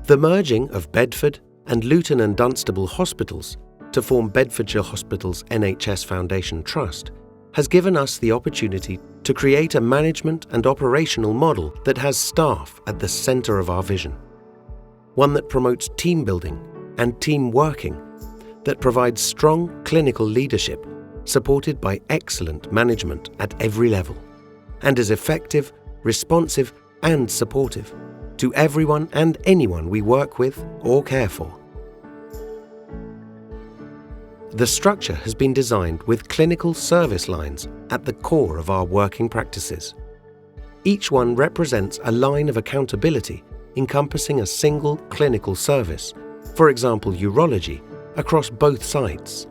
The merging of Bedford and Luton and Dunstanble hospitals to form Bedfordshire Hospitals NHS Foundation Trust has given us the opportunity to create a management and operational model that has staff at the centre of our vision. One that promotes team building and team working, that provides strong clinical leadership supported by excellent management at every level, and is effective, responsive and supportive to everyone and anyone we work with or care for. The structure has been designed with clinical service lines at the core of our working practices. Each one represents a line of accountability encompassing a single clinical service, for example urology, across both sites.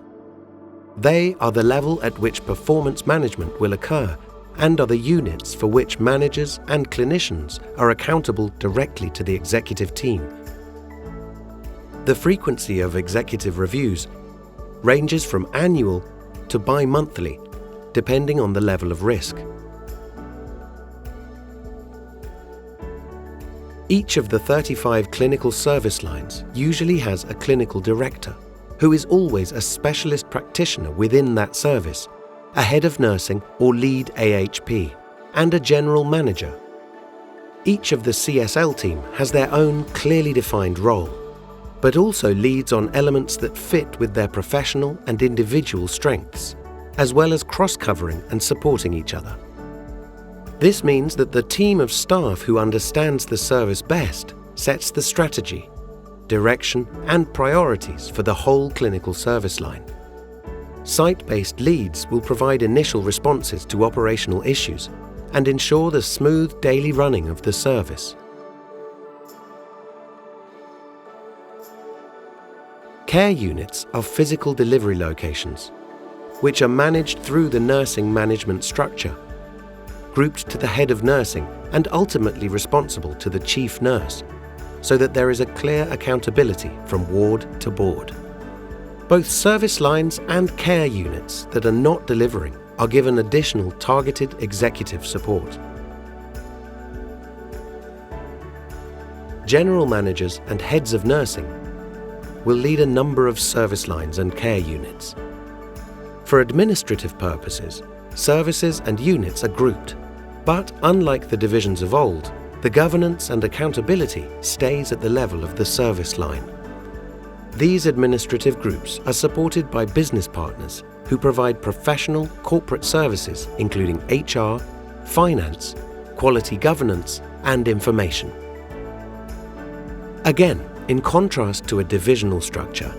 They are the level at which performance management will occur and are the units for which managers and clinicians are accountable directly to the executive team. The frequency of executive reviews ranges from annual to bi-monthly, depending on the level of risk. Each of the 35 clinical service lines usually has a clinical director, who is always a specialist practitioner within that service, a head of nursing or lead AHP, and a general manager. Each of the CSL team has their own clearly defined role, but also leads on elements that fit with their professional and individual strengths, as well as cross-covering and supporting each other. This means that the team of staff who understands the service best sets the strategy, direction and priorities for the whole clinical service line. Site-based leads will provide initial responses to operational issues and ensure the smooth daily running of the service. Care units are physical delivery locations, which are managed through the nursing management structure, grouped to the head of nursing and ultimately responsible to the chief nurse, so that there is a clear accountability from ward to board. Both service lines and care units that are not delivering are given additional targeted executive support. General managers and heads of nursing will lead a number of service lines and care units. For administrative purposes, services and units are grouped, but unlike the divisions of old, the governance and accountability stays at the level of the service line. These administrative groups are supported by business partners who provide professional corporate services including HR, finance, quality governance, and information. Again, in contrast to a divisional structure,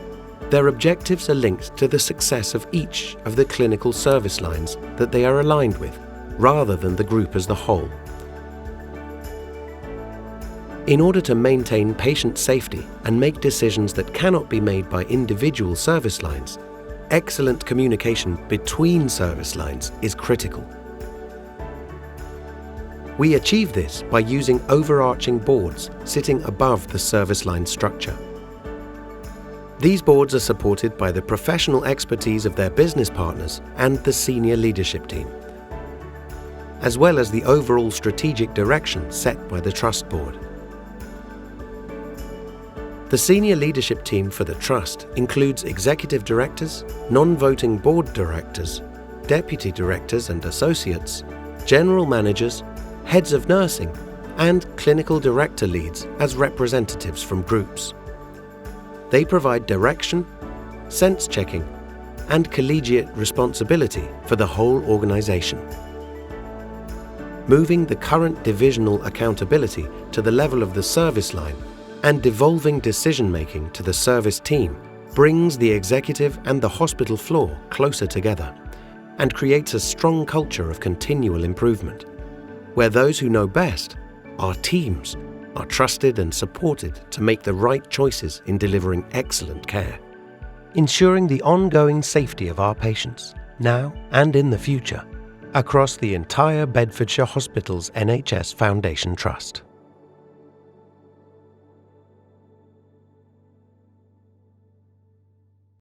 their objectives are linked to the success of each of the clinical service lines that they are aligned with, rather than the group as the whole. In order to maintain patient safety and make decisions that cannot be made by individual service lines, excellent communication between service lines is critical. We achieve this by using overarching boards sitting above the service line structure. These boards are supported by the professional expertise of their business partners and the senior leadership team, as well as the overall strategic direction set by the Trust Board. The senior leadership team for the Trust includes executive directors, non-voting board directors, deputy directors and associates, general managers, heads of nursing, and clinical director leads as representatives from groups. They provide direction, sense checking, and collegiate responsibility for the whole organisation. Moving the current divisional accountability to the level of the service line and devolving decision-making to the service team brings the executive and the hospital floor closer together and creates a strong culture of continual improvement, where those who know best, our teams, are trusted and supported to make the right choices in delivering excellent care, ensuring the ongoing safety of our patients, now and in the future, across the entire Bedfordshire Hospitals NHS Foundation Trust.